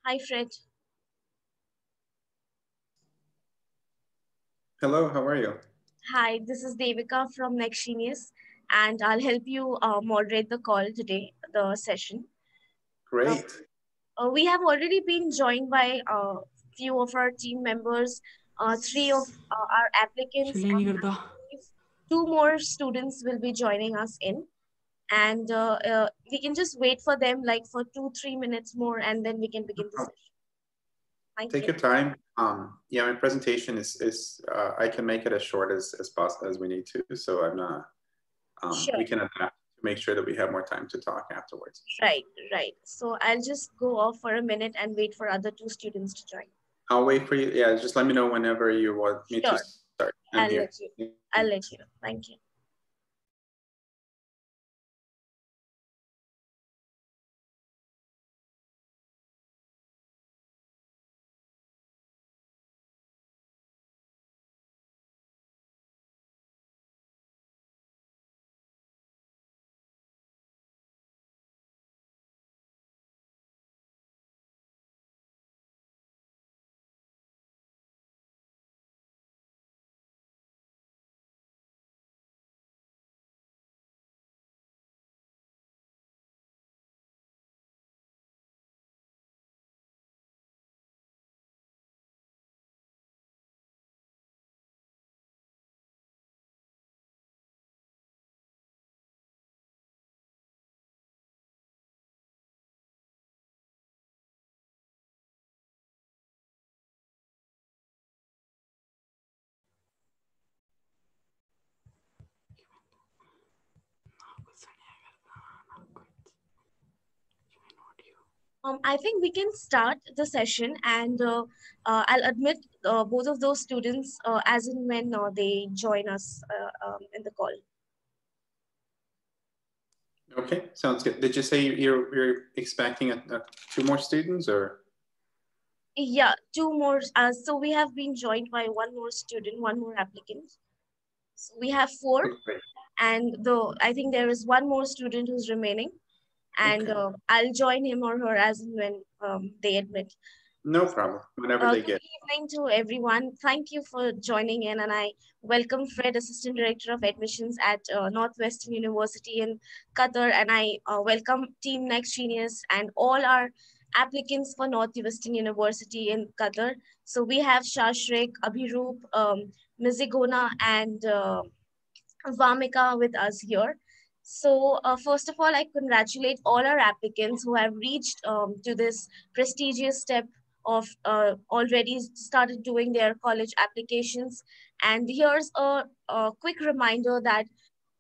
Hi, Fred. Hello, how are you? Hi, this is Devika from Next Genius, and I'll help you moderate the call today, the session. Uh, Great. we have already been joined by a few of our team members, three of our applicants, चलिए नहीं and करता two more students will be joining us in. And we can just wait for them like for 2-3 minutes more, and then we can begin the session. Thank Take you. your time. Yeah, my presentation is I can make it as short as possible as we need to. So I'm not. Sure. We can adapt to make sure that we have more time to talk afterwards. Right. So I'll just go off for a minute and wait for other two students to join. I'll wait for you. Yeah, just let me know whenever you want me to start. I'll let you know. Thank you. I think we can start the session, and I'll admit both of those students as and when they join us in the call. Okay, sounds good. Did you say you're expecting two more students or? Yeah, two more. So we have been joined by one more student, one more applicant. So we have four, and I think there is one more student who's remaining, and I'll join him or her as and when they admit. No problem. Whenever they get. Good evening to everyone. Thank you for joining in, and I welcome Fred, Assistant Director of Admissions at Northwestern University in Qatar, and I welcome Team Next Genius and all our applicants for Northwestern University in Qatar. So we have Shashrik, Abhiroop, Mizigona, and Vamika with us here. So first of all, I congratulate all our applicants who have reached to this prestigious step of already started doing their college applications. And here's a quick reminder that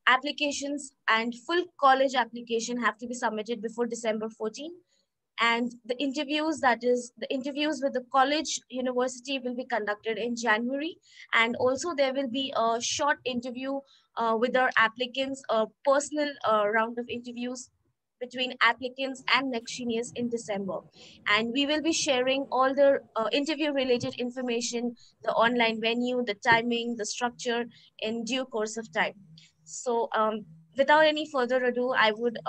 applications and full college application have to be submitted before December 14. And the interviews, that is the interviews with the college university, will be conducted in January. And also there will be a short interview with our applicants, a personal round of interviews between applicants and Next Genius in December. And we will be sharing all the interview related information, the online venue, the timing, the structure in due course of time. So without any further ado, I would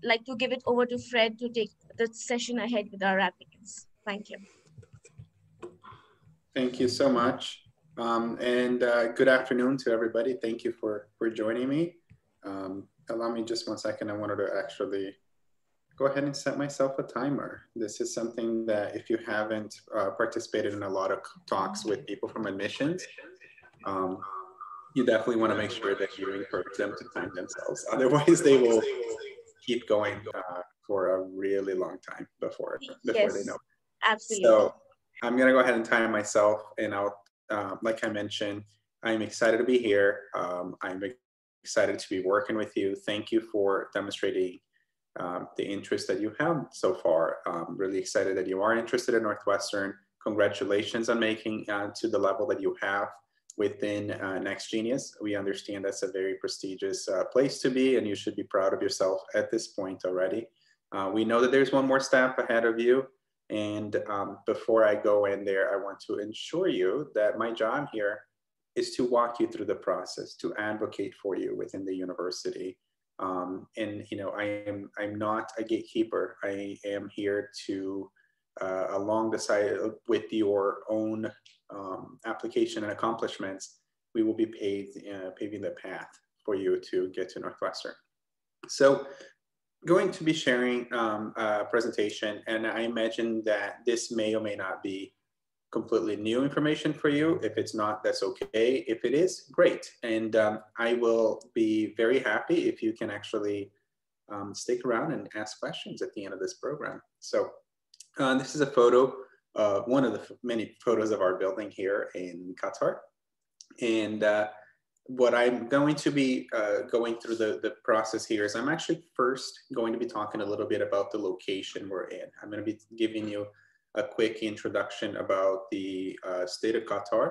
like to give it over to Fred to take the session ahead with our applicants. Thank you. Thank you so much. And good afternoon to everybody. Thank you for joining me. Allow me just 1 second. I wanted to actually go ahead and set myself a timer. This is something that if you haven't participated in a lot of talks with people from admissions, you definitely want to make sure that you encourage them to time themselves. Otherwise, they will keep going for a really long time before they know. Absolutely. So I'm going to go ahead and time myself, and I'll, like I mentioned, I'm excited to be here. I'm excited to be working with you. Thank you for demonstrating the interest that you have so far. Really excited that you are interested in Northwestern. Congratulations on making to the level that you have within NextGenius. We understand that's a very prestigious place to be, and you should be proud of yourself at this point already. We know that there's one more step ahead of you. And before I go in there, I want to ensure you that my job here is to walk you through the process, to advocate for you within the university. And you know, I'm not a gatekeeper. I am here to, along the side with your own application and accomplishments, we will be paving the path for you to get to Northwestern. So, going to be sharing a presentation, and I imagine that this may or may not be completely new information for you. If it's not, that's okay. If it is, great. And I will be very happy if you can actually stick around and ask questions at the end of this program. So this is a photo, one of the many photos of our building here in Qatar. And what I'm going to be going through the process here is I'm actually first going to be talking a little bit about the location we're in. I'm going to be giving you a quick introduction about the state of Qatar,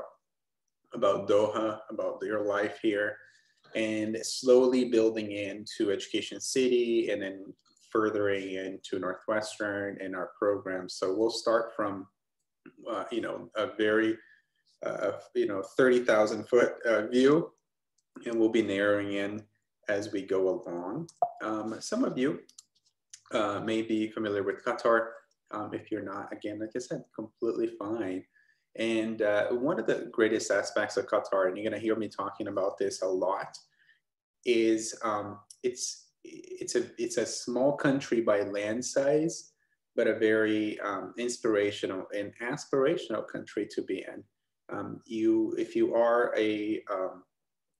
about Doha, about your life here, and slowly building into Education City and then furthering into Northwestern and our program. So we'll start from, you know, a very, you know, 30,000 foot view, and we'll be narrowing in as we go along. Some of you may be familiar with Qatar. If you're not, again, like I said, completely fine. And one of the greatest aspects of Qatar, and you're gonna hear me talking about this a lot, is it's a small country by land size, but a very inspirational and aspirational country to be in. If you are a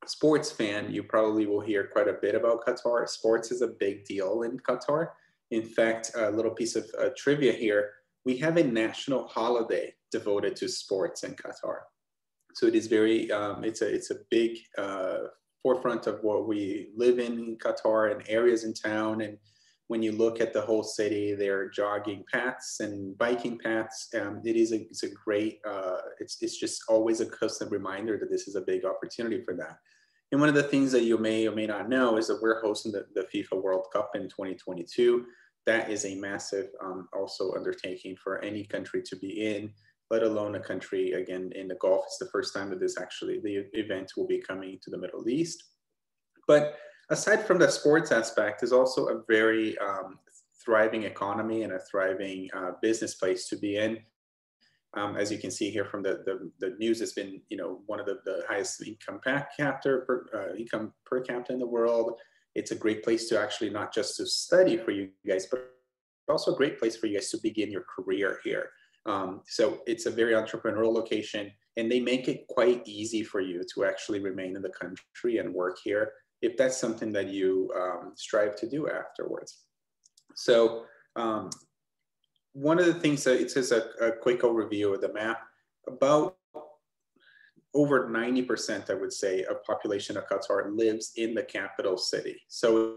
sports fan, you probably will hear quite a bit about Qatar. Sports is a big deal in Qatar. In fact, a little piece of trivia here, we have a national holiday devoted to sports in Qatar. So it is very, it's a big forefront of what we live in Qatar and areas in town. And when you look at the whole city, there are jogging paths and biking paths. It's a great, it's just always a constant reminder that this is a big opportunity for that. And one of the things that you may or may not know is that we're hosting the FIFA World Cup in 2022. That is a massive also undertaking for any country to be in, let alone a country, again, in the Gulf. It's the first time that the event will be coming to the Middle East. But aside from the sports aspect, is also a very thriving economy and a thriving business place to be in. As you can see here from the news, it's been, you know, one of the highest income per capita in the world. It's a great place to actually not just to study for you guys, but also a great place for you guys to begin your career here. So it's a very entrepreneurial location, and they make it quite easy for you to actually remain in the country and work here if that's something that you strive to do afterwards. So one of the things that it says a quick overview of the map, about over 90%, I would say, of population of Qatar lives in the capital city. So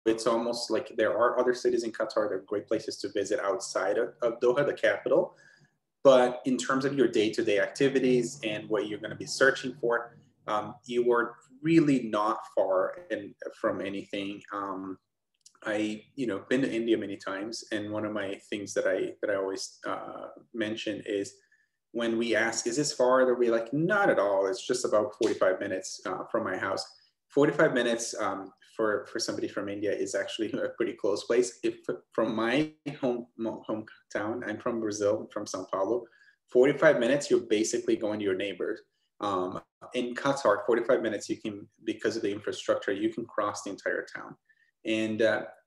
it's almost like there are other cities in Qatar that are great places to visit outside of Doha, the capital. But in terms of your day-to-day activities and what you're going to be searching for, you are really not far from anything. I, you know, been to India many times, and one of my things that I always mention is when we ask, is this far? They'll be like, not at all. It's just about 45 minutes from my house. 45 minutes for somebody from India is actually a pretty close place. If from my hometown, I'm from Brazil, from Sao Paulo, 45 minutes, you're basically going to your neighbors. In Qatar, 45 minutes, you can, because of the infrastructure, you can cross the entire town. And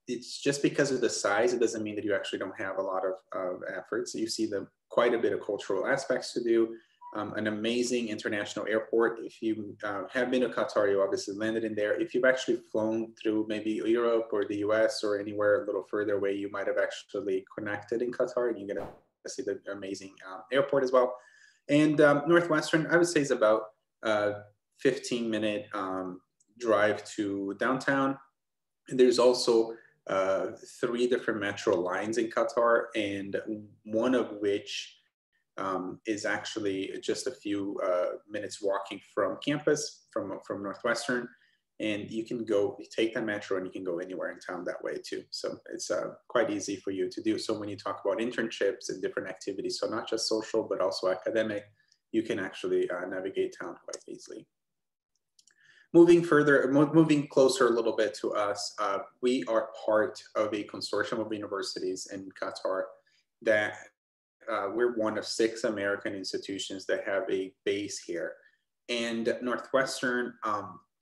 it's just because of the size, it doesn't mean that you actually don't have a lot of efforts. You see quite a bit of cultural aspects to do. An amazing international airport. If you have been to Qatar, you obviously landed in there. If you've actually flown through maybe Europe or the US or anywhere a little further away, you might have actually connected in Qatar, and you get to see the amazing airport as well. And Northwestern, I would say, is about a 15-minute drive to downtown. And there's also 3 different metro lines in Qatar, and one of which is actually just a few minutes walking from campus, from Northwestern. And you can take the metro and you can go anywhere in town that way too. So it's quite easy for you to do. So when you talk about internships and different activities, so not just social, but also academic, you can actually navigate town quite easily. Moving closer a little bit to us, we are part of a consortium of universities in Qatar that we're one of 6 American institutions that have a base here. And Northwestern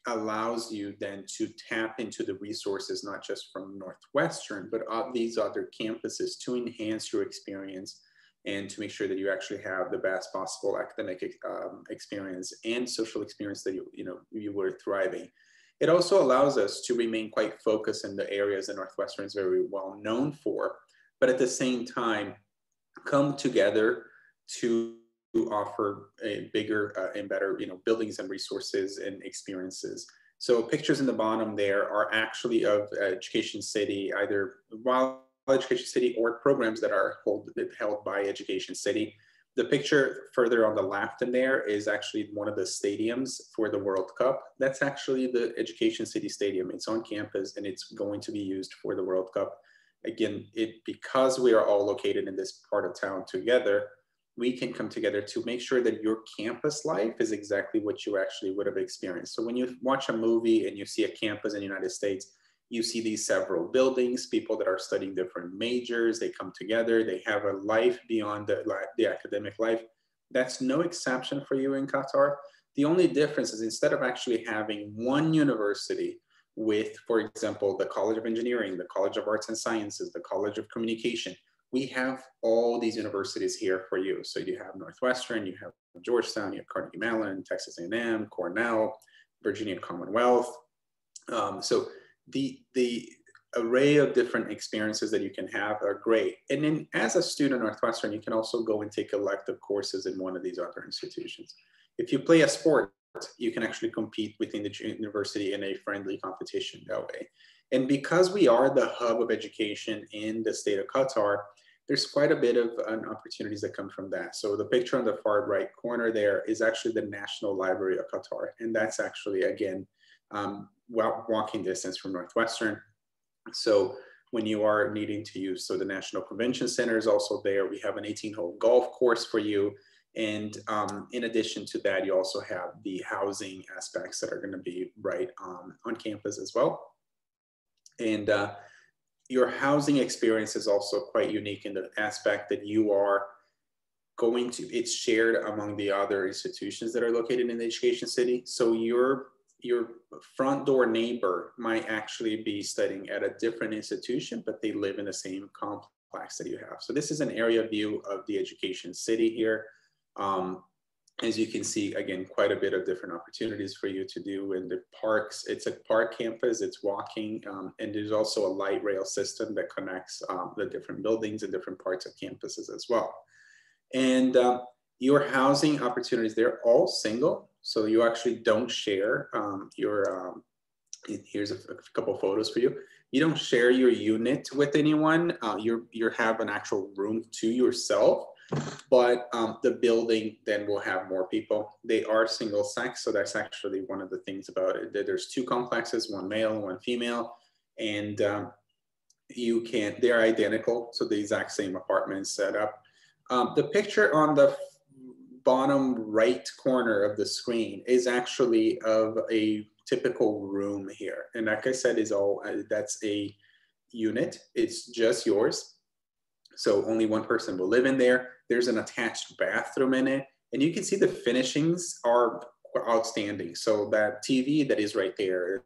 allows you then to tap into the resources, not just from Northwestern, but these other campuses to enhance your experience and to make sure that you actually have the best possible academic experience and social experience that you were thriving. It also allows us to remain quite focused in the areas that Northwestern is very well known for, but at the same time, come together to offer a bigger and better, buildings and resources and experiences. So pictures in the bottom there are actually of Education City, either while Education City or programs that are held by Education City. The picture further on the left in there is actually one of the stadiums for the World Cup. That's actually the Education City Stadium. It's on campus and it's going to be used for the World Cup. Again, because we are all located in this part of town together, we can come together to make sure that your campus life is exactly what you actually would have experienced. So when you watch a movie and you see a campus in the United States, you see these several buildings, people that are studying different majors, they come together, they have a life beyond the academic life. That's no exception for you in Qatar. The only difference is instead of actually having one university with, for example, the College of Engineering, the College of Arts and Sciences, the College of Communication, we have all these universities here for you. So you have Northwestern, you have Georgetown, you have Carnegie Mellon, Texas A&M, Cornell, Virginia Commonwealth. So the array of different experiences that you can have are great. And then as a student at Northwestern, you can also go and take elective courses in one of these other institutions. If you play a sport, you can actually compete within the university in a friendly competition that way. And because we are the hub of education in the state of Qatar, there's quite a bit of opportunities that come from that. So the picture on the far right corner there is actually the National Library of Qatar. And that's actually, again, walking distance from Northwestern. So when you are needing to use, so the National Convention Center is also there. We have an 18-hole golf course for you. And in addition to that, you also have the housing aspects that are going to be right on campus as well. And your housing experience is also quite unique in the aspect that you are going to, it's shared among the other institutions that are located in the Education City. So your front door neighbor might actually be studying at a different institution, but they live in the same complex that you have. So this is an area view of the Education City here. As you can see, again, quite a bit of different opportunities for you to do in the parks. It's a park campus, it's walking, and there's also a light rail system that connects the different buildings and different parts of campuses as well. And your housing opportunities, they're all single. So you actually don't share here's a couple of photos for you. You don't share your unit with anyone. You have an actual room to yourself. But the building then will have more people. They are single sex, so that's actually one of the things about it. There's 2 complexes, one male, one female, and they're identical, so the exact same apartment set up. The picture on the bottom right corner of the screen is actually of a typical room here. And like I said, is all that's a unit. It's just yours. So only one person will live in there. There's an attached bathroom in it. And you can see the finishings are outstanding. So that TV that is right there,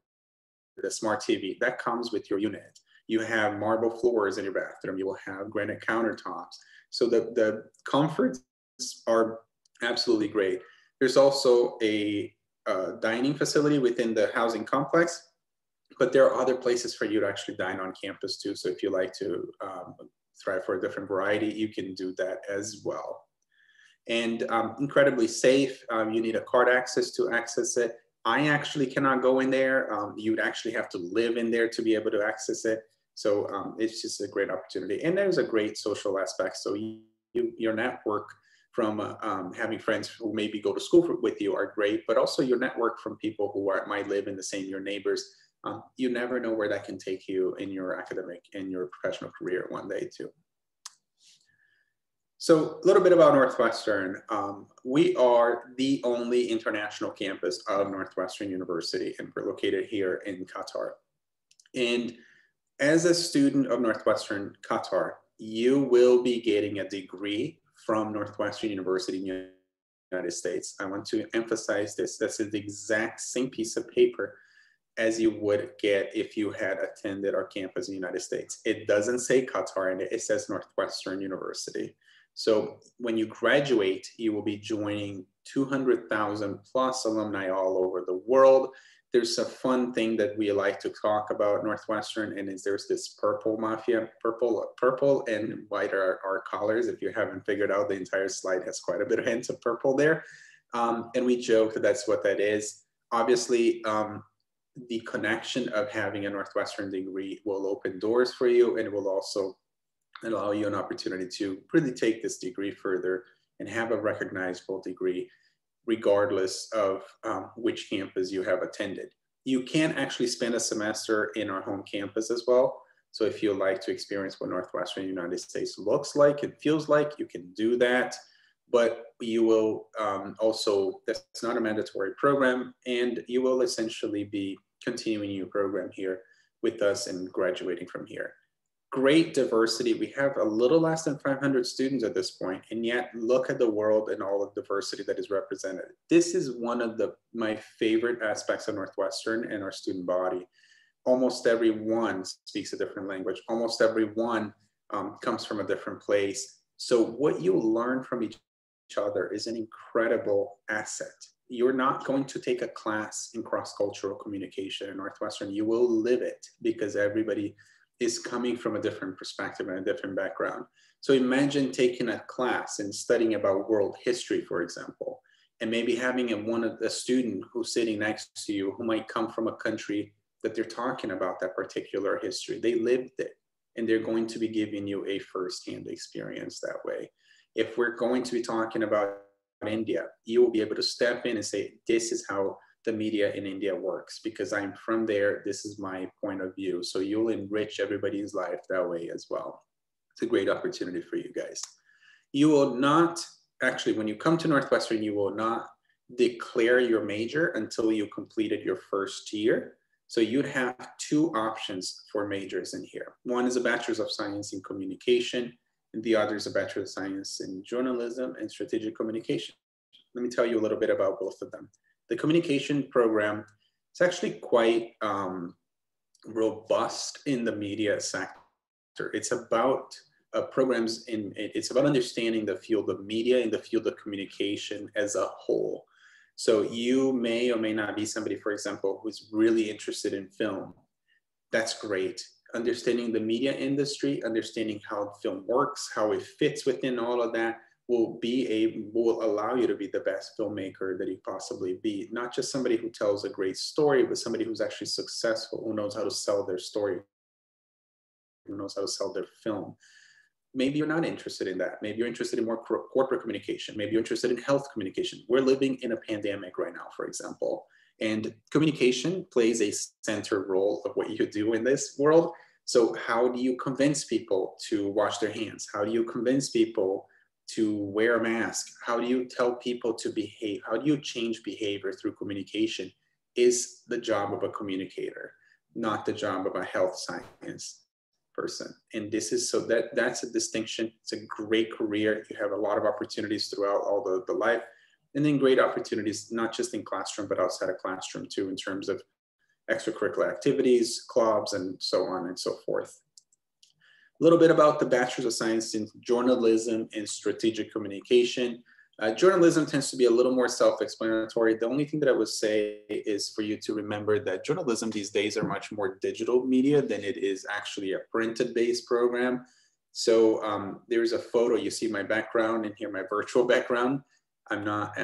the smart TV, that comes with your unit. You have marble floors in your bathroom. You will have granite countertops. So the comforts are absolutely great. There's also a dining facility within the housing complex, but there are other places for you to actually dine on campus too. So if you like to try for a different variety, you can do that as well. And incredibly safe. You need a card access to access it. I actually cannot go in there. You'd actually have to live in there to be able to access it. So it's just a great opportunity. And there's a great social aspect. So your network from having friends who maybe go to school with you are great, but also your network from people who might live in the same, your neighbors. You never know where that can take you in your academic and your professional career one day too. So a little bit about Northwestern. We are the only international campus of Northwestern University, and we're located here in Qatar. And as a student of Northwestern Qatar, you will be getting a degree from Northwestern University in the United States. I want to emphasize this. This is the exact same piece of paper as you would get if you had attended our campus in the United States. It doesn't say Qatar in it, it says Northwestern University. So when you graduate, you will be joining 200,000 plus alumni all over the world. There's a fun thing that we like to talk about Northwestern, and there's this purple mafia. Purple and white are our colors. If you haven't figured out, the entire slide has quite a bit of hints of purple there. And we joke that that's what that is. Obviously, the connection of having a Northwestern degree will open doors for you, and it will also allow you an opportunity to really take this degree further and have a recognizable degree regardless of which campus you have attended. You can actually spend a semester in our home campus as well. So if you like to experience what Northwestern United States looks like and feels like, you can do that. But you will also, that's not a mandatory program, and you will essentially be continuing your program here with us and graduating from here. Great diversity. We have a little less than 500 students at this point, and yet look at the world and all of the diversity that is represented. This is one of my favorite aspects of Northwestern and our student body. Almost everyone speaks a different language. Almost everyone comes from a different place. So what you learn from each other is an incredible asset. You're not going to take a class in cross-cultural communication in Northwestern. You will live it because everybody is coming from a different perspective and a different background. So imagine taking a class and studying about world history, for example, and maybe having a student who's sitting next to you who might come from a country that they're talking about that particular history. They lived it, and they're going to be giving you a firsthand experience that way. If we're going to be talking about India, you will be able to step in and say, this is how the media in India works, because I'm from there, this is my point of view. So you'll enrich everybody's life that way as well. It's a great opportunity for you guys. You will not, actually, when you come to Northwestern, you will not declare your major until you completed your first year. So you'd have two options for majors in here. One is a Bachelor's of Science in Communication, and the other is a Bachelor of Science in Journalism and Strategic Communication. Let me tell you a little bit about both of them. The communication program is actually quite robust in the media sector. It's about it's about understanding the field of media and the field of communication as a whole. So you may or may not be somebody, for example, who's really interested in film. That's great. Understanding the media industry, understanding how film works, how it fits within all of that, will allow you to be the best filmmaker that you possibly be. Not just somebody who tells a great story, but somebody who's actually successful, who knows how to sell their story, who knows how to sell their film. Maybe you're not interested in that. Maybe you're interested in more corporate communication. Maybe you're interested in health communication. We're living in a pandemic right now, for example, and communication plays a center role of what you do in this world. So how do you convince people to wash their hands? How do you convince people to wear a mask? How do you tell people to behave? How do you change behavior through communication? is the job of a communicator, not the job of a health science person. And this is, so that's a distinction. It's a great career. You have a lot of opportunities throughout all the life, and then great opportunities, not just in classroom, but outside of classroom too, in terms of extracurricular activities, clubs, and so on and so forth. A little bit about the Bachelor's of Science in Journalism and Strategic Communication. Journalism tends to be a little more self-explanatory. The only thing that I would say is for you to remember that journalism these days are much more digital media than it is actually a printed-based program. So there's a photo, you see my background and here my virtual background. I'm not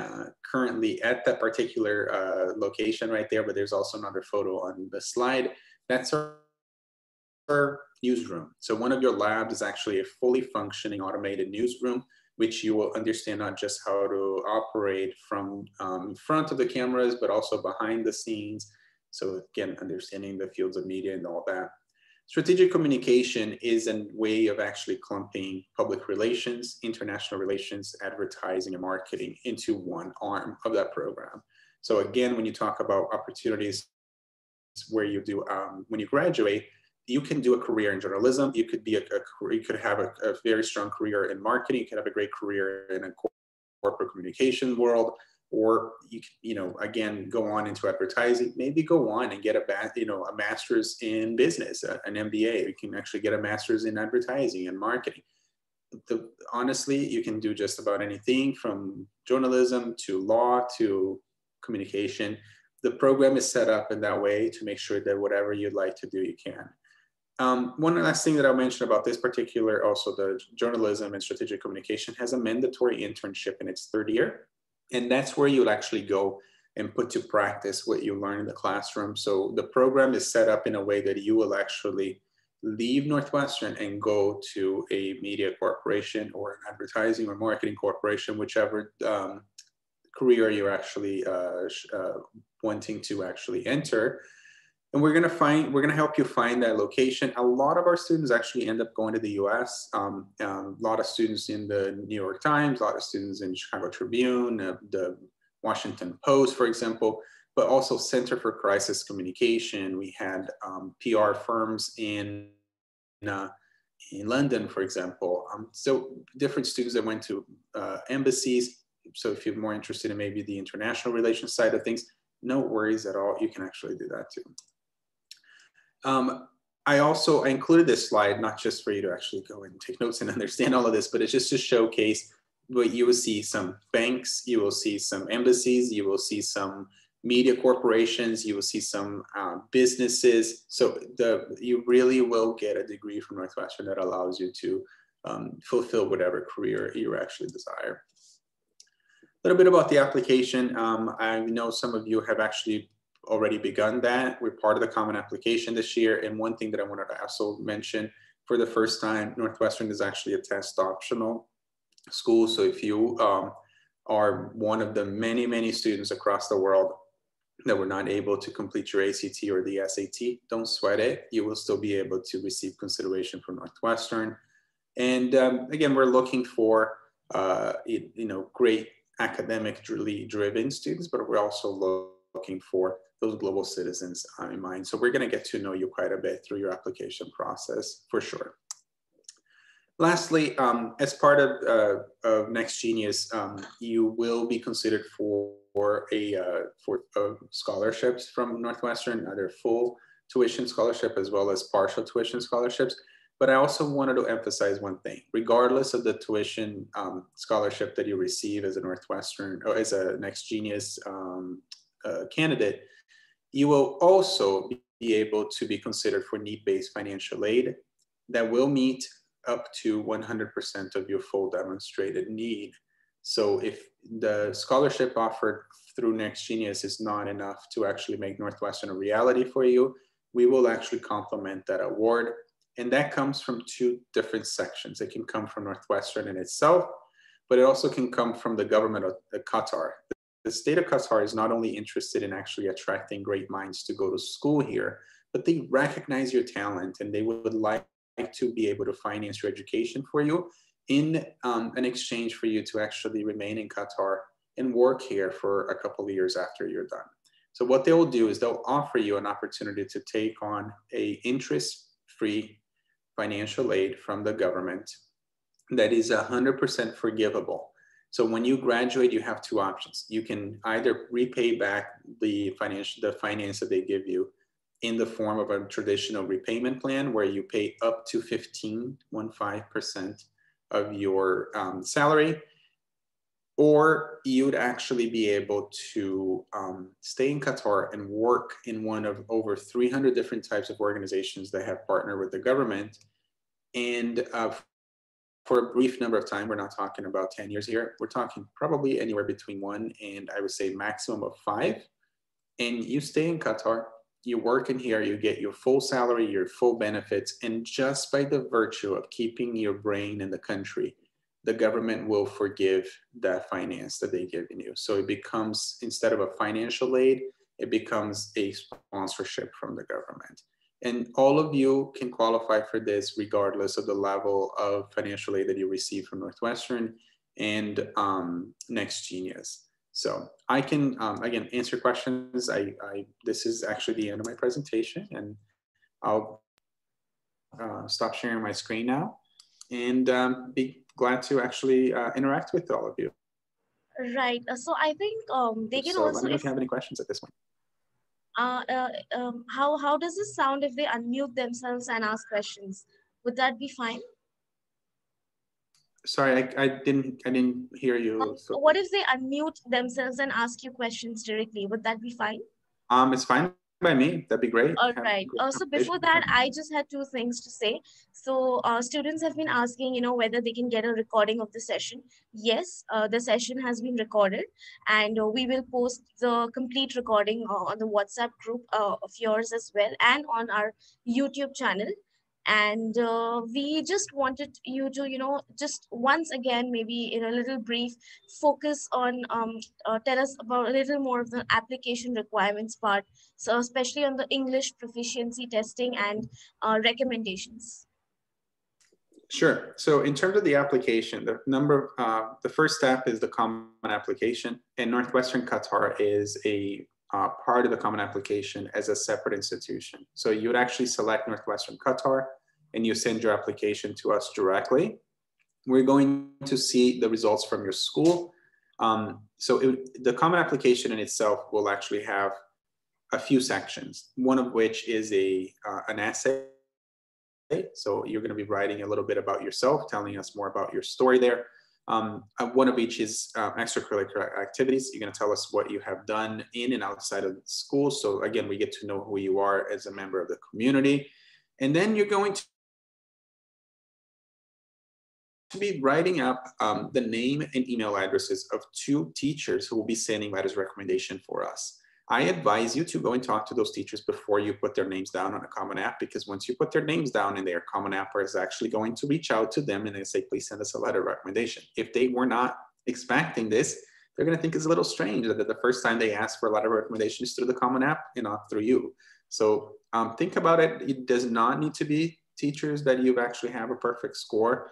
currently at that particular location right there, but there's also another photo on the slide. That's our newsroom. So one of your labs is actually a fully functioning automated newsroom, which you will understand not just how to operate from in front of the cameras, but also behind the scenes. So again, understanding the fields of media and all that. Strategic communication is a way of actually clumping public relations, international relations, advertising, and marketing into one arm of that program. So again, when you talk about opportunities where you do, when you graduate, you can do a career in journalism. You could be you could have a very strong career in marketing. You could have a great career in a corporate communication world, or you know, again, go on into advertising. Maybe go on and get a master's in business, an MBA. You can actually get a master's in advertising and marketing. Honestly, you can do just about anything from journalism to law to communication. The program is set up in that way to make sure that whatever you'd like to do, you can. One last thing that I'll mention about this particular, also the journalism and strategic communication has a mandatory internship in its third year. And that's where you'll actually go and put to practice what you learn in the classroom. So the program is set up in a way that you will actually leave Northwestern and go to a media corporation or an advertising or marketing corporation, whichever career you're actually wanting to actually enter. And we're gonna help you find that location. A lot of our students actually end up going to the US. A lot of students in the New York Times, a lot of students in Chicago Tribune, the Washington Post, for example, but also Center for Crisis Communication. We had PR firms in London, for example. So different students that went to embassies. So if you're more interested in maybe the international relations side of things, no worries at all. You can actually do that too. I included this slide, not just for you to actually go and take notes and understand all of this, but it's just to showcase what you will see: some banks, you will see some embassies, you will see some media corporations, you will see some businesses. So you really will get a degree from Northwestern that allows you to fulfill whatever career you actually desire. A little bit about the application. I know some of you have actually already begun that. We're part of the common application this year. And one thing that I wanted to also mention, for the first time, Northwestern is actually a test optional school. So if you are one of the many, many students across the world that were not able to complete your ACT or the SAT, don't sweat it. You will still be able to receive consideration from Northwestern. And again, we're looking for great academically driven students, but we're also looking for those global citizens in mind. So we're going to get to know you quite a bit through your application process for sure. Lastly, as part of Next Genius, you will be considered for scholarships from Northwestern, either full tuition scholarship as well as partial tuition scholarships. But I also wanted to emphasize one thing: regardless of the tuition scholarship that you receive as a Northwestern or as a Next Genius candidate, you will also be able to be considered for need-based financial aid that will meet up to 100% of your full demonstrated need. So if the scholarship offered through Next Genius is not enough to actually make Northwestern a reality for you, we will actually complement that award. And that comes from two different sections. It can come from Northwestern in itself, but it also can come from the government of Qatar. The state of Qatar is not only interested in actually attracting great minds to go to school here, but they recognize your talent and they would like to be able to finance your education for you in an exchange for you to actually remain in Qatar and work here for a couple of years after you're done. So what they will do is they'll offer you an opportunity to take on a interest-free financial aid from the government that is 100% forgivable. So when you graduate, you have two options. You can either repay back the finance that they give you in the form of a traditional repayment plan where you pay up to 15% of your salary, or you'd actually be able to stay in Qatar and work in one of over 300 different types of organizations that have partnered with the government. And for a brief number of time, we're not talking about 10 years here, we're talking probably anywhere between 1 and I would say maximum of 5. And you stay in Qatar, you work in here, you get your full salary, your full benefits, and just by the virtue of keeping your brain in the country, the government will forgive that finance that they've given you. So it becomes, instead of a financial aid, it becomes a sponsorship from the government. And all of you can qualify for this regardless of the level of financial aid that you receive from Northwestern and Next Genius. So I can, again, answer questions. This is actually the end of my presentation, and I'll stop sharing my screen now and be glad to actually interact with all of you. Right. So I think they can so also, let me know if you have any questions at this point. How does this sound if they unmute themselves and ask questions? Would that be fine? Sorry, I didn't hear you. So. What if they unmute themselves and ask you questions directly? Would that be fine? It's fine by me. That'd be great. All right. So before that, I just had two things to say. So students have been asking, whether they can get a recording of the session. Yes, the session has been recorded, and we will post the complete recording on the WhatsApp group of yours as well, and on our YouTube channel. And we just wanted you to, just once again, maybe in a little brief, focus on, tell us about a little more of the application requirements part. So especially on the English proficiency testing and recommendations. Sure. So in terms of the application, the first step is the common application, and Northwestern Qatar is a part of the common application as a separate institution. So you would actually select Northwestern Qatar and you send your application to us directly. We're going to see the results from your school. The common application in itself will actually have a few sections, one of which is an essay. So you're going to be writing a little bit about yourself, telling us more about your story there. One of each is extracurricular activities. You're going to tell us what you have done in and outside of school. So again, we get to know who you are as a member of the community. And then you're going to be writing up the name and email addresses of 2 teachers who will be sending letters of recommendation for us. I advise you to go and talk to those teachers before you put their names down on a Common App, because once you put their names down in there, Common App is actually going to reach out to them and they say, please send us a letter of recommendation. If they were not expecting this, they're going to think it's a little strange that the first time they ask for a letter of recommendation is through the Common App and not through you. So think about it. It does not need to be teachers that you actually have a perfect score.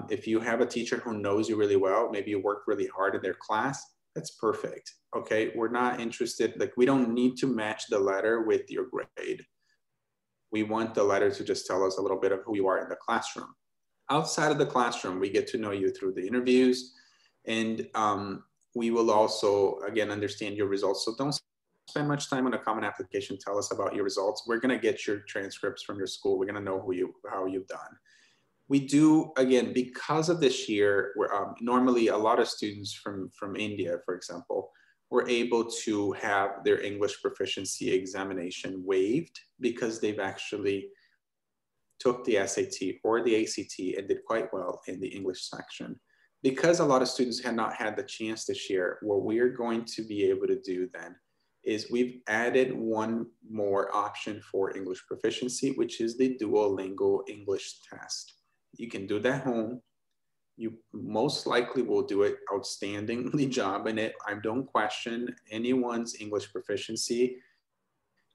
If you have a teacher who knows you really well, maybe you worked really hard in their class, that's perfect. Okay, we're not interested, we don't need to match the letter with your grade. We want the letter to just tell us a little bit of who you are in the classroom. Outside of the classroom, we get to know you through the interviews, and we will also, again, understand your results. So don't spend much time on a common application. Tell us about your results. We're gonna get your transcripts from your school. We're gonna know how you've done. We do, again, because of this year, normally a lot of students from India, for example, were able to have their English proficiency examination waived because they've actually took the SAT or the ACT and did quite well in the English section. Because a lot of students had not had the chance this year, what we're going to be able to do then is we've added one more option for English proficiency, which is the Duolingo English test. You can do that at home. You most likely will do it outstandingly job in it. I don't question anyone's English proficiency.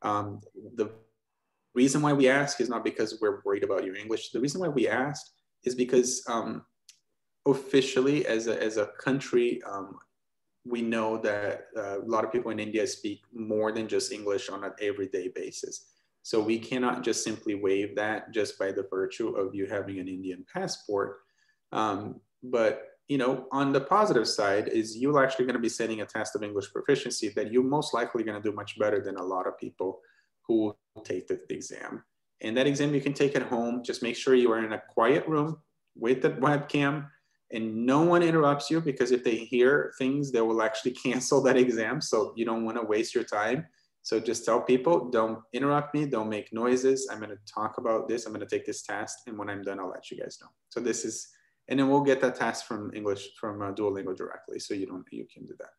The reason why we ask is not because we're worried about your English. The reason why we asked is because officially as a country, we know that a lot of people in India speak more than just English on an everyday basis. So we cannot just simply waive that just by the virtue of you having an Indian passport. But on the positive side is you're actually going to be setting a test of English proficiency that you're most likely going to do much better than a lot of people who take the exam. And that exam you can take at home. Just make sure you are in a quiet room with the webcam and no one interrupts you, because if they hear things, they will actually cancel that exam. So you don't want to waste your time. So just tell people, don't interrupt me, don't make noises. I'm going to talk about this. I'm going to take this test. And when I'm done, I'll let you guys know. So this is, and then we'll get that test from Duolingo directly. So you can do that.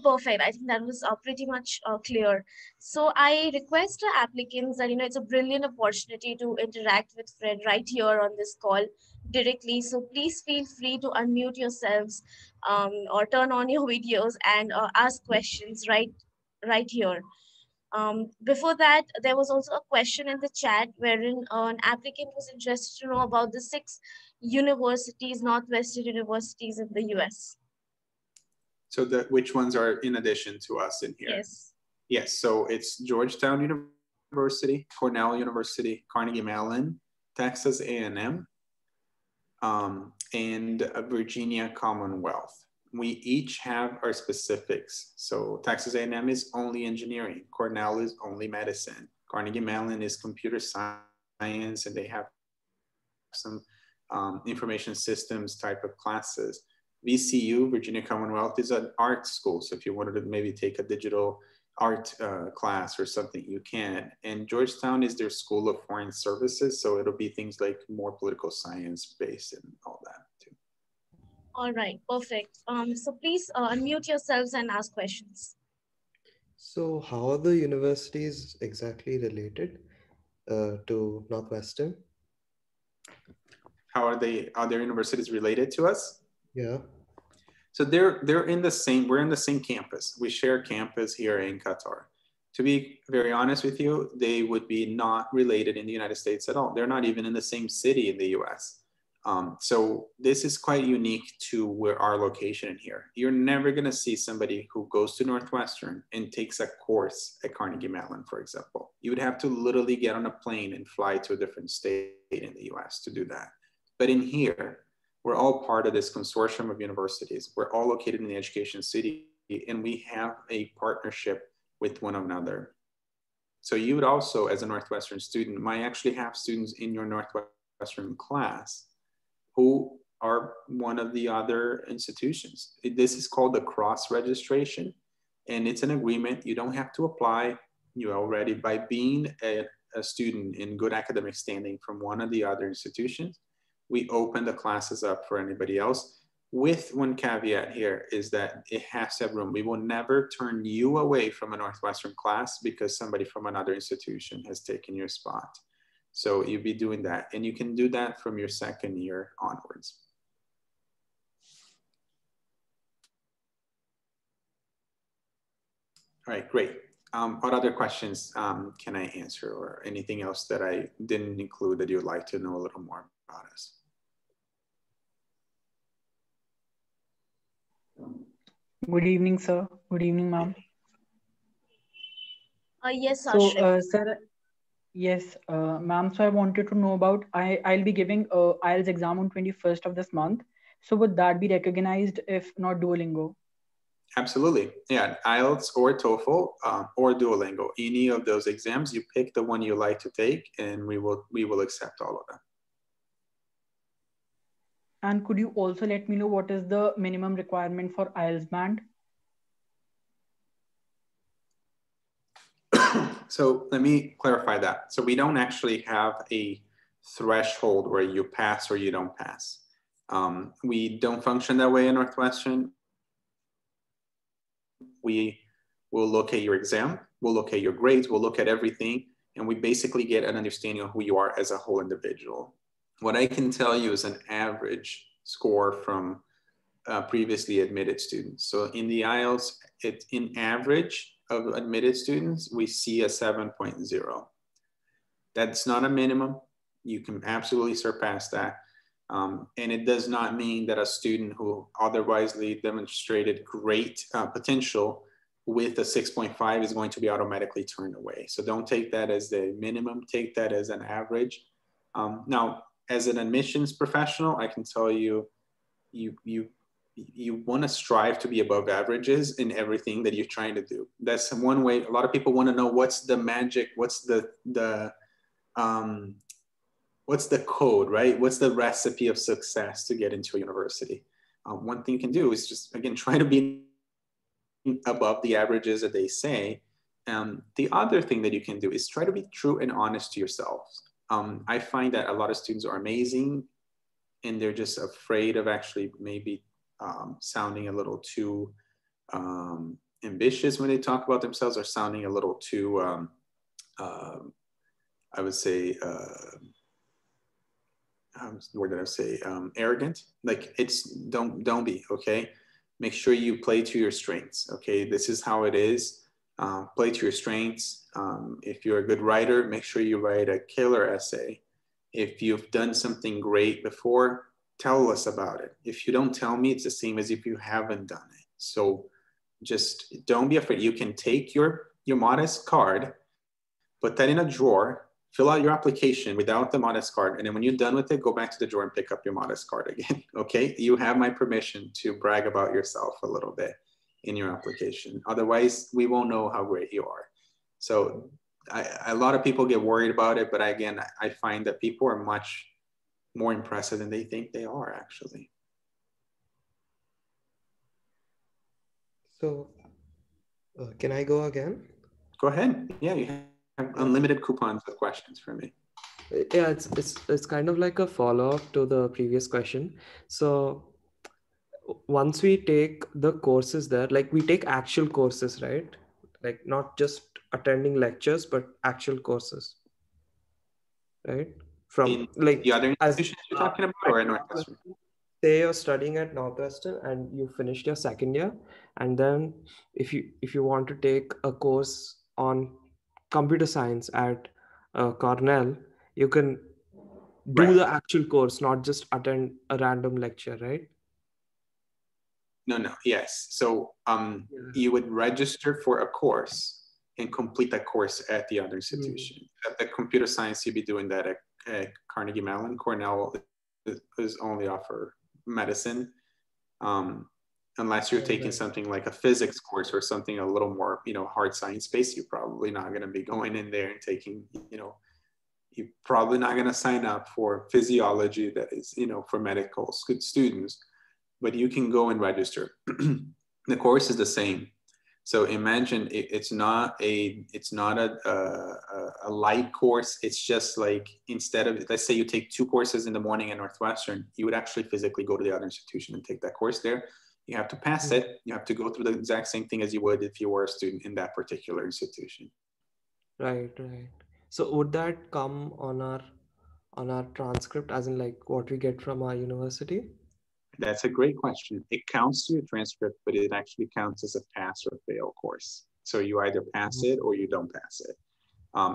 Perfect. I think that was pretty much clear. So I request the applicants that, it's a brilliant opportunity to interact with Fred right here on this call directly. So please feel free to unmute yourselves or turn on your videos and ask questions right here. Before that, there was also a question in the chat wherein an applicant was interested to know about the 6 universities, Northwestern universities in the US. So which ones are in addition to us in here? Yes. Yes, so it's Georgetown University, Cornell University, Carnegie Mellon, Texas A&M, and Virginia Commonwealth. We each have our specifics. So Texas A&M is only engineering, Cornell is only medicine, Carnegie Mellon is computer science, and they have some information systems type of classes. VCU, Virginia Commonwealth, is an art school. So if you wanted to maybe take a digital art class or something, you can. And Georgetown is their School of Foreign Services. So it'll be things like more political science based and all that too. All right, perfect. So please unmute yourselves and ask questions. So how are the universities exactly related to Northwestern? How are their universities related to us? Yeah. So they're in the same, we're in the same campus. We share campus here in Qatar. To be very honest with you, they would be not related in the United States at all. They're not even in the same city in the US. So this is quite unique to where our location in here. You're never gonna see somebody who goes to Northwestern and takes a course at Carnegie Mellon, for example. You would have to literally get on a plane and fly to a different state in the US to do that. But in here, we're all part of this consortium of universities. We're all located in the education city, and we have a partnership with one another. So you would also, as a Northwestern student, might actually have students in your Northwestern class who are one of the other institutions. This is called the cross-registration, and it's an agreement. You don't have to apply. You already, by being a student in good academic standing from one of the other institutions, we open the classes up for anybody else, with one caveat here is that it has to have room. We will never turn you away from a Northwestern class because somebody from another institution has taken your spot. So you'll be doing that, and you can do that from your second year onwards. All right, great. What other questions can I answer, or anything else that I didn't include that you'd like to know a little more about us? Good evening, sir. Good evening, ma'am. Yes, So, Ashrik. sir, yes, ma'am. So I wanted to know about, I'll be giving IELTS exam on 21st of this month. So would that be recognized if not Duolingo? Absolutely, yeah. IELTS or TOEFL or Duolingo, any of those exams, you pick the one you like to take, and we will accept all of them. And could you also let me know what is the minimum requirement for IELTS band? So let me clarify that. So we don't actually have a threshold where you pass or you don't pass. We don't function that way in Northwestern. We will look at your exam, we'll look at your grades, we'll look at everything, and we basically get an understanding of who you are as a whole individual. What I can tell you is an average score from previously admitted students. So in the IELTS, in average of admitted students, we see a 7.0. That's not a minimum. You can absolutely surpass that. And it does not mean that a student who otherwise demonstrated great potential with a 6.5 is going to be automatically turned away. So don't take that as the minimum, take that as an average. Now, as an admissions professional, I can tell you, you want to strive to be above averages in everything that you're trying to do. That's one way. A lot of people want to know what's the magic, what's the code, right? What's the recipe of success to get into a university? One thing you can do is just, again, try to be above the averages that they say. The other thing that you can do is try to be true and honest to yourselves. I find that a lot of students are amazing and they're just afraid of actually maybe sounding a little too ambitious when they talk about themselves, or sounding a little too, I would say, what did I say? Arrogant. Like, don't be, okay? Make sure you play to your strengths, okay? This is how it is. Play to your strengths. If you're a good writer, make sure you write a killer essay. If you've done something great before, tell us about it. If you don't tell me, it's the same as if you haven't done it. So just don't be afraid. You can take your modest card, put that in a drawer, fill out your application without the modest card, and then when you're done with it, go back to the drawer and pick up your modest card again, okay? You have my permission to brag about yourself a little bit in your application. Otherwise, we won't know how great you are. So a lot of people get worried about it, but again, I find that people are much more impressive than they think they are, actually. So, can I go again? Go ahead. Yeah, you have unlimited coupons of questions for me. Yeah, it's kind of like a follow-up to the previous question. So once we take the courses there, like we take actual courses, right? Like not just attending lectures, but actual courses, right? From In like the other as institutions you're talking about, or in Northwestern? say you're studying at Northwestern and you finished your second year, and then if you want to take a course on computer science at Cornell, you can do Right. the actual course, not just attend a random lecture, right? No, yes. So you would register for a course and complete that course at the other institution. At the computer science, you'd be doing that at Carnegie Mellon. Cornell is only offer medicine, unless you're taking something like a physics course or something a little more, hard science based. You're probably not going to be going in there and taking, you're probably not going to sign up for physiology that is, for medical students. But you can go and register. The course is the same. So imagine it's not a light course. It's just like, instead of, let's say you take 2 courses in the morning at Northwestern, you would actually physically go to the other institution and take that course there. You have to pass it. You have to go through the exact same thing as you would if you were a student in that particular institution. Right. So would that come on our transcript, as in like what we get from our university? That's a great question. It counts to your transcript, but it actually counts as a pass or fail course. So you either pass it or you don't pass it.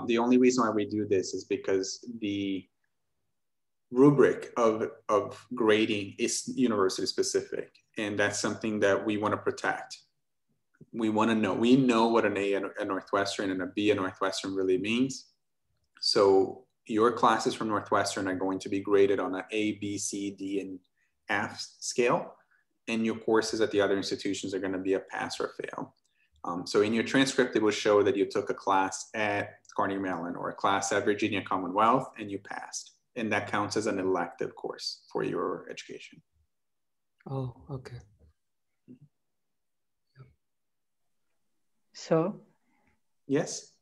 The only reason why we do this is because the rubric of grading is university specific. And that's something that we want to protect. We want to know. We know what an A at Northwestern and a B at Northwestern really means. So your classes from Northwestern are going to be graded on an A, B, C, D, and F scale, and your courses at the other institutions are going to be a pass or fail. So in your transcript, it will show that you took a class at Carnegie Mellon or a class at Virginia Commonwealth and you passed. And that counts as an elective course for your education. Oh, okay. So, yes.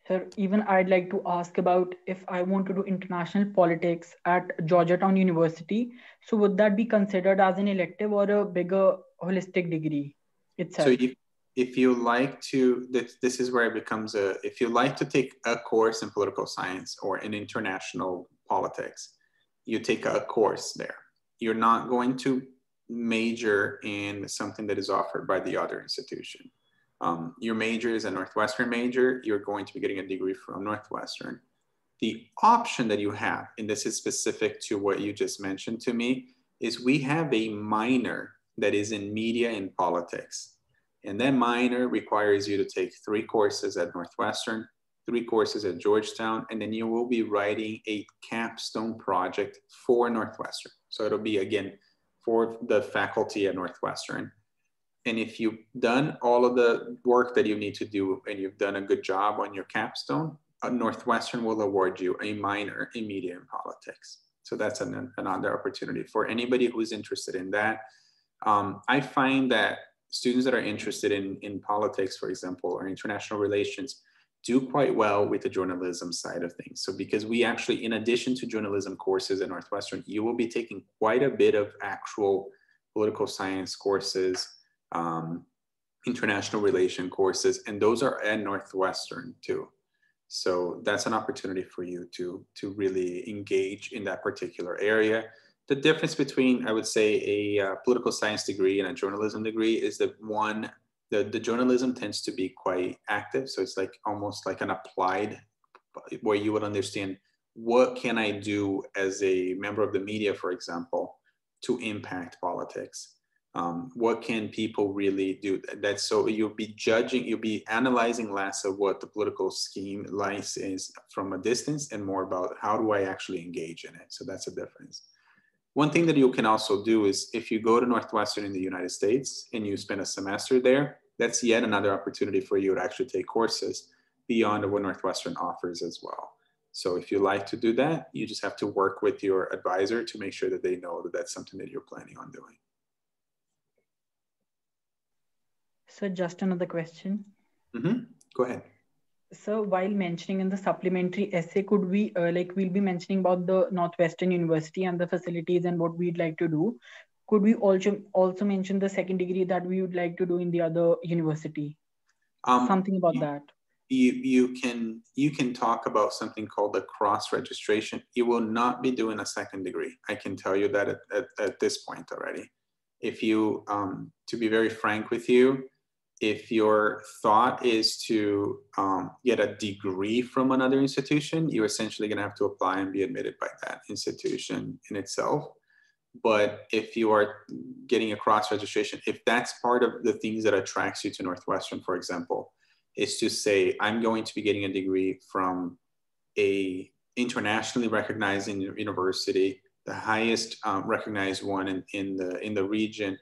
Sir, even I'd like to ask about if I want to do international politics at Georgetown University. So would that be considered as an elective or a bigger holistic degree itself? So if you like to, this is where it becomes if you like to take a course in political science or in international politics, you take a course there. You're not going to major in something that is offered by the other institution. Your major is a Northwestern major, you're going to be getting a degree from Northwestern. The option that you have, and this is specific to what you just mentioned to me, is we have a minor that is in media and politics. And that minor requires you to take 3 courses at Northwestern, 3 courses at Georgetown, and then you will be writing a capstone project for Northwestern. So it'll be, again, for the faculty at Northwestern. And if you've done all of the work that you need to do and you've done a good job on your capstone, Northwestern will award you a minor in media and politics. So that's another opportunity for anybody who's interested in that. I find that students that are interested in politics, for example, or international relations, do quite well with the journalism side of things. So because we actually, in addition to journalism courses at Northwestern, you will be taking quite a bit of actual political science courses, international relation courses, and those are at Northwestern too. So that's an opportunity for you to really engage in that particular area. The difference between, I would say, a political science degree and a journalism degree is that the journalism tends to be quite active. So it's like almost like an applied, where you would understand, what can I do as a member of the media, for example, to impact politics? What can people really do? That's so you'll be judging, you'll be analyzing less of what the political scheme lies is from a distance and more about how do I actually engage in it. So that's a difference. One thing that you can also do is if you go to Northwestern in the United States and you spend a semester there, that's yet another opportunity for you to actually take courses beyond what Northwestern offers as well. So if you like to do that, you just have to work with your advisor to make sure that they know that that's something that you're planning on doing. So just another question. Go ahead. So while mentioning in the supplementary essay, could we we'll be mentioning about the Northwestern University and the facilities and what we'd like to do. Could we also mention the second degree that we would like to do in the other university? Something about that. You can talk about something called the cross registration. You will not be doing a second degree. I can tell you that at this point already. If you, to be very frank with you, if your thought is to get a degree from another institution, you're essentially going to have to apply and be admitted by that institution in itself. But if you are getting a cross registration, if that's part of the things that attracts you to Northwestern, for example, is to say, I'm going to be getting a degree from a internationally recognized university, the highest recognized one in the region.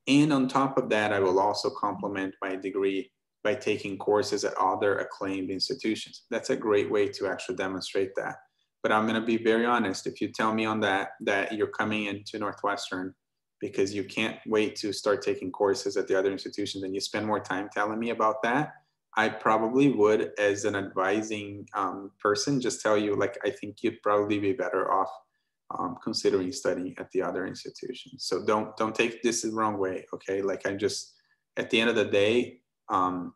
And on top of that, I will also complement my degree by taking courses at other acclaimed institutions. That's a great way to actually demonstrate that. But I'm going to be very honest. If you tell me on that you're coming into Northwestern because you can't wait to start taking courses at the other institutions and you spend more time telling me about that, I probably would, as an advising person, just tell you, like, I think you'd probably be better off considering studying at the other institutions. So don't take this the wrong way, okay? Like, I just, at the end of the day, I'm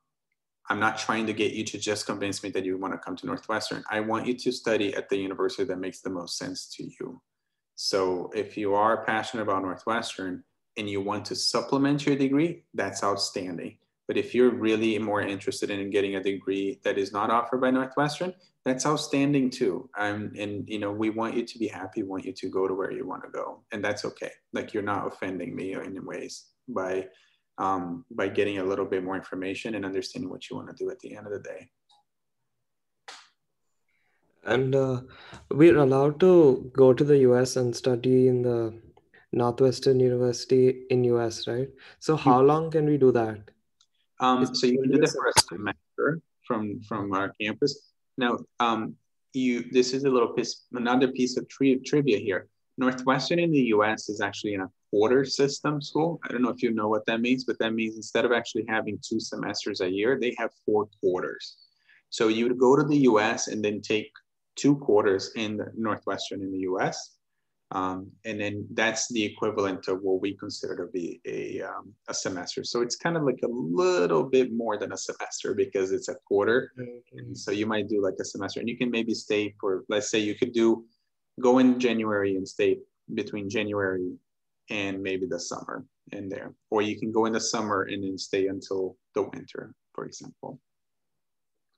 not trying to get you to just convince me that you want to come to Northwestern. I want you to study at the university that makes the most sense to you. So if you are passionate about Northwestern and you want to supplement your degree, that's outstanding. But if you're really more interested in getting a degree that is not offered by Northwestern, that's outstanding too. And you know, we want you to be happy, we want you to go to where you want to go. And that's okay. Like, you're not offending me in any ways by getting a little bit more information and understanding what you want to do at the end of the day. And we're allowed to go to the US and study in the Northwestern University in US, right? So how long can we do that? So you can do that for a semester from our campus. Now, this is another piece of trivia here. Northwestern in the US is actually in a quarter system school. I don't know if you know what that means, but that means instead of actually having 2 semesters a year, they have 4 quarters. So you would go to the US and then take 2 quarters in the Northwestern in the US. And then that's the equivalent of what we consider to be a semester. So it's kind of like a little bit more than a semester because it's a quarter. And so you might do like a semester, and you can maybe stay for, let's say you could go in January and stay between January and maybe the summer in there. Or you can go in the summer and then stay until the winter, for example.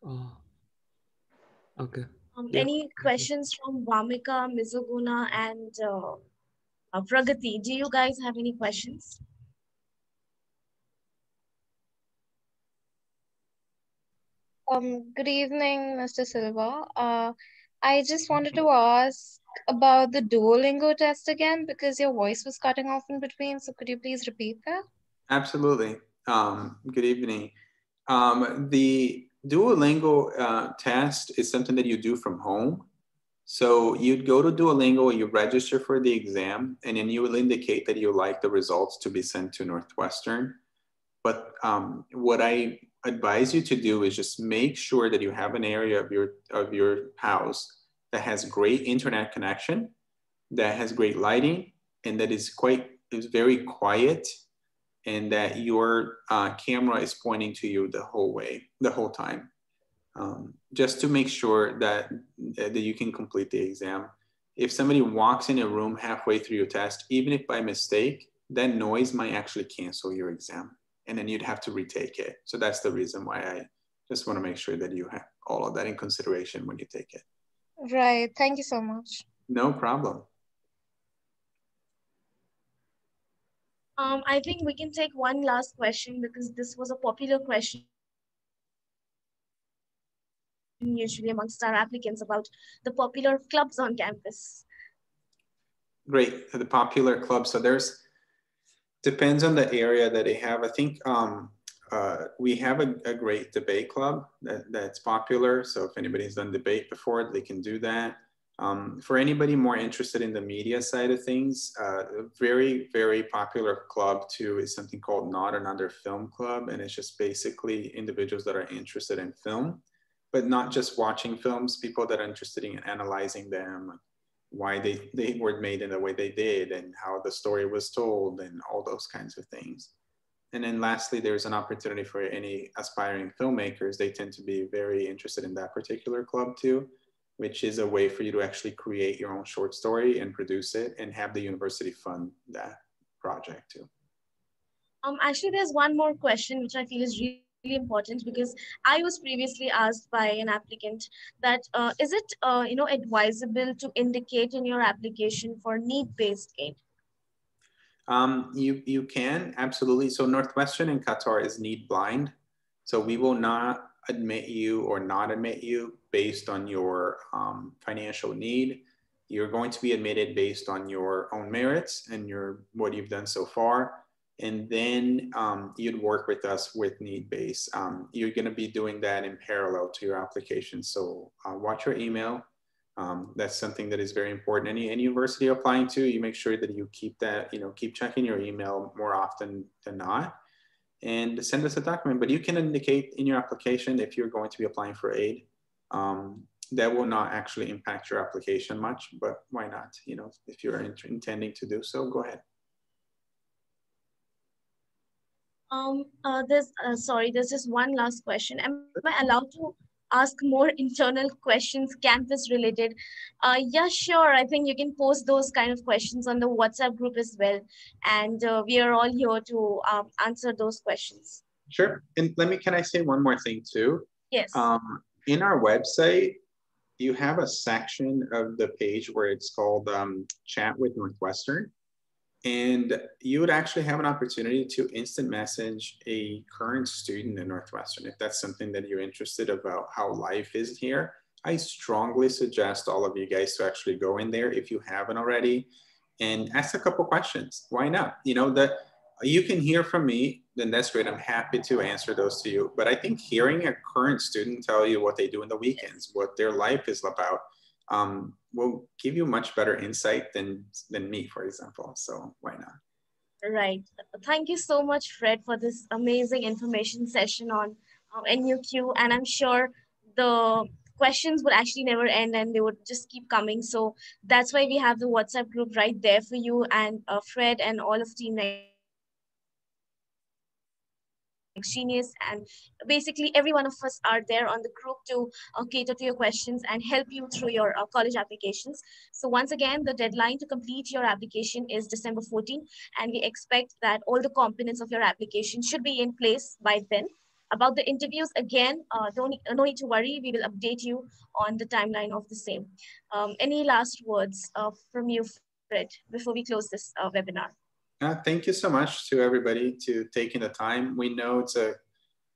Oh, okay. Yeah. Any questions from Vamika, Mizuguna, and Pragati? Do you guys have any questions? Good evening, Mr. Silva. I just wanted to ask about the Duolingo test again because your voice was cutting off in between. So could you please repeat that? Absolutely. Good evening. The Duolingo test is something that you do from home. So you'd go to Duolingo, you register for the exam, and then you will indicate that you like the results to be sent to Northwestern. But what I advise you to do is just make sure that you have an area of your house that has great internet connection, that has great lighting, and that is very quiet, and that your camera is pointing to you the whole time. Just to make sure that you can complete the exam. If somebody walks in a room halfway through your test, even if by mistake, that noise might actually cancel your exam, and then you'd have to retake it. So that's the reason why I just want to make sure that you have all of that in consideration when you take it. Right. Thank you so much. No problem. I think we can take one last question because this was a popular question usually amongst our applicants about the popular clubs on campus. Great. The popular club. So depends on the area that they have. I think we have a great debate club that's popular. So if anybody's done debate before, they can do that. For anybody more interested in the media side of things, a very, very popular club too is something called Not Another Film Club. And it's just basically individuals that are interested in film, but not just watching films, people that are interested in analyzing them, why they were made in the way they did, and how the story was told, and all those kinds of things. And then lastly, there's an opportunity for any aspiring filmmakers. They tend to be very interested in that particular club too, which is a way for you to actually create your own short story and produce it and have the university fund that project too. Actually, there's one more question which I feel is really important because I was previously asked by an applicant that is it advisable to indicate in your application for need-based aid? You can, absolutely. So Northwestern and Qatar is need blind. So we will not admit you or not admit you based on your financial need. You're going to be admitted based on your own merits and what you've done so far. And then you'd work with us with need-based. You're gonna be doing that in parallel to your application. So watch your email. That's something that is very important. Any university applying to, you make sure that you keep that, keep checking your email more often than not, and send us a document. But you can indicate in your application if you're going to be applying for aid. That will not actually impact your application much, but why not? If you're intending to do so, go ahead. There's just one last question. Am I allowed to ask more internal questions, campus related? Yeah, sure. I think you can post those kind of questions on the WhatsApp group as well. And we are all here to answer those questions. Sure. And can I say one more thing too? Yes. In our website, you have a section of the page where it's called Chat with Northwestern. And you would actually have an opportunity to instant message a current student in Northwestern. If that's something that you're interested about how life is here, I strongly suggest all of you guys to actually go in there if you haven't already and ask a couple questions. Why not? You can hear from me, then that's great. I'm happy to answer those to you. But I think hearing a current student tell you what they do in the weekends, what their life is about, will give you much better insight than me, for example. So why not? Right. Thank you so much, Fred, for this amazing information session on NUQ. And I'm sure the questions would actually never end and they would just keep coming. So that's why we have the WhatsApp group right there for you and Fred and all of Team Genius, and basically every one of us are there on the group to cater to your questions and help you through your college applications. So once again, the deadline to complete your application is December 14, and we expect that all the components of your application should be in place by then. About the interviews, again, no need to worry. We will update you on the timeline of the same. Any last words from you, Fred, before we close this webinar? Thank you so much to everybody to taking the time. We know it's a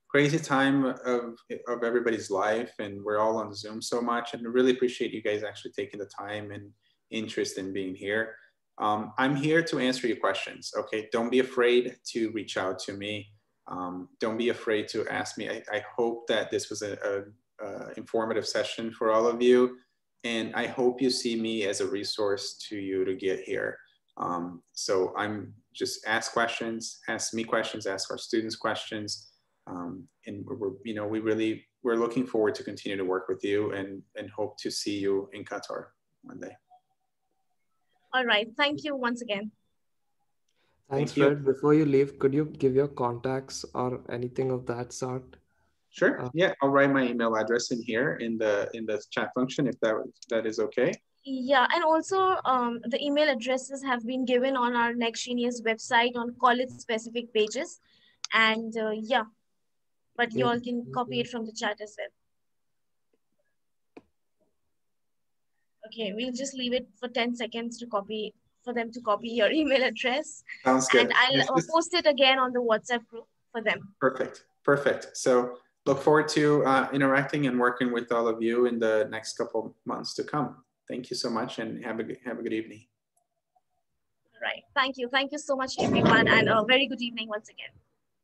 crazy time of everybody's life, and we're all on Zoom so much, and I really appreciate you guys actually taking the time and interest in being here. I'm here to answer your questions, okay? Don't be afraid to reach out to me. Don't be afraid to ask me. I hope that this was a informative session for all of you, and I hope you see me as a resource to you to get here. So I'm just ask questions, ask me questions, ask our students questions. And we're looking forward to continue to work with you and hope to see you in Qatar one day. All right. Thank you once again. Thanks, Thank you. Fred. Before you leave, could you give your contacts or anything of that sort? Sure. Yeah, I'll write my email address in here in the chat function if that is okay. Yeah, and also the email addresses have been given on our Next Genius website on college-specific pages, and yeah, but you all can copy it from the chat as well. Okay, we'll just leave it for 10 seconds for them to copy your email address. Sounds good. And I'll post it again on the WhatsApp group for them. Perfect. So look forward to interacting and working with all of you in the next couple months to come. Thank you so much, and have a good evening. Right. Thank you so much, everyone, and a very good evening once again.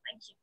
Thank you.